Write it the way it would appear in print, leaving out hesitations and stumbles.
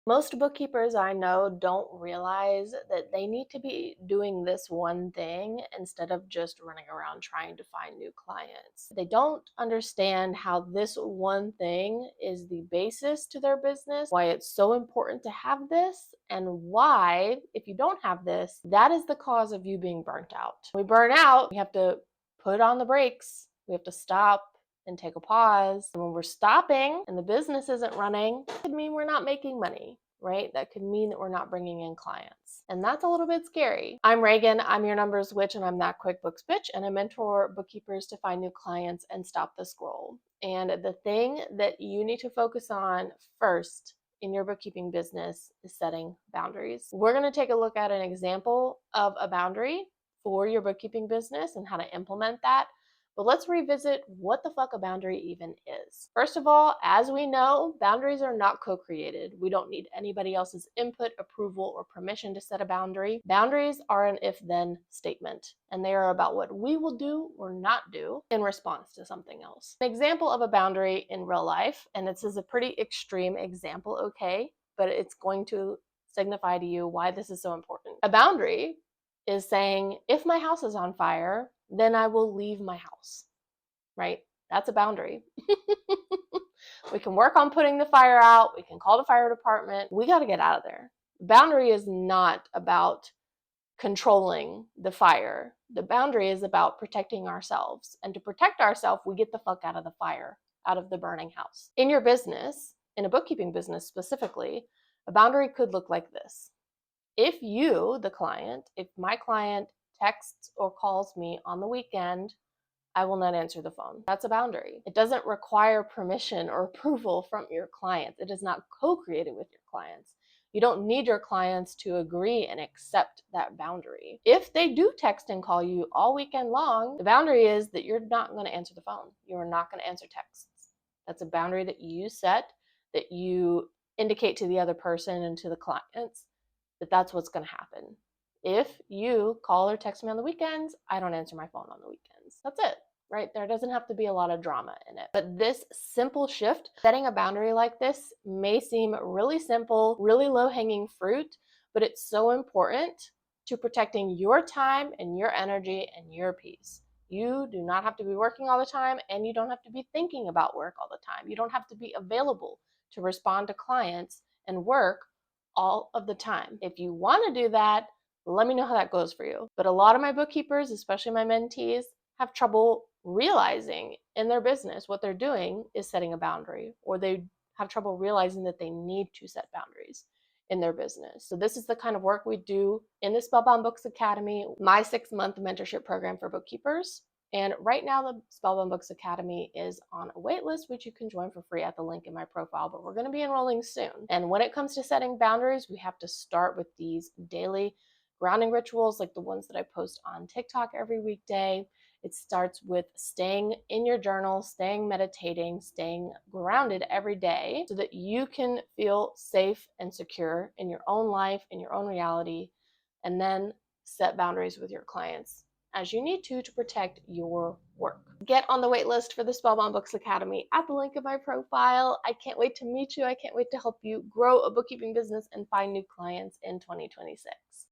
Most bookkeepers I know don't realize that they need to be doing this one thing instead of just running around trying to find new clients. They don't understand how this one thing is the basis to their business, why it's so important to have this, and why, if you don't have this, that is the cause of you being burnt out. When we burn out, we have to put on the brakes. We have to stop and take a pause. And when we're stopping and the business isn't running, it could mean we're not making money, right? That could mean that we're not bringing in clients. And that's a little bit scary. I'm Reagan, I'm your numbers witch, and I'm that QuickBooks bitch, and I mentor bookkeepers to find new clients and stop the scroll. And the thing that you need to focus on first in your bookkeeping business is setting boundaries. We're going to take a look at an example of a boundary for your bookkeeping business and how to implement that. But let's revisit what the fuck a boundary even is. First of all, as we know, boundaries are not co-created. We don't need anybody else's input, approval, or permission to set a boundary. Boundaries are an if-then statement, and they are about what we will do or not do in response to something else. An example of a boundary in real life, and this is a pretty extreme example, okay, but it's going to signify to you why this is so important. A boundary is saying, if my house is on fire, then I will leave my house, right? That's a boundary. We can work on putting the fire out. We can call the fire department. We got to get out of there. Boundary is not about controlling the fire. The boundary is about protecting ourselves. And to protect ourselves, we get the fuck out of the fire, out of the burning house. In your business, in a bookkeeping business specifically, a boundary could look like this. If you, the client, if my client texts or calls me on the weekend, I will not answer the phone. That's a boundary. It doesn't require permission or approval from your clients. It is not co-created with your clients. You don't need your clients to agree and accept that boundary. If they do text and call you all weekend long, the boundary is that you're not going to answer the phone. You're not going to answer texts. That's a boundary that you set, that you indicate to the other person and to the clients that that's what's going to happen. If you call or text me on the weekends, I don't answer my phone on the weekends. That's it, right? There doesn't have to be a lot of drama in it. But this simple shift, setting a boundary like this, may seem really simple, really low-hanging fruit, but it's so important to protecting your time and your energy and your peace. You do not have to be working all the time, and you don't have to be thinking about work all the time. You don't have to be available to respond to clients and work all of the time. If you want to do that, let me know how that goes for you. But a lot of my bookkeepers, especially my mentees, have trouble realizing in their business what they're doing is setting a boundary, or they have trouble realizing that they need to set boundaries in their business. So this is the kind of work we do in the Spellbound Books Academy, my 6-month mentorship program for bookkeepers. And right now, the Spellbound Books Academy is on a wait list, which you can join for free at the link in my profile, but we're going to be enrolling soon. And when it comes to setting boundaries, we have to start with these daily grounding rituals like the ones that I post on TikTok every weekday. It starts with staying in your journal, staying meditating, staying grounded every day so that you can feel safe and secure in your own life, in your own reality, and then set boundaries with your clients as you need to protect your work. Get on the wait list for the Spellbound Books Academy at the link in my profile. I can't wait to meet you. I can't wait to help you grow a bookkeeping business and find new clients in 2026.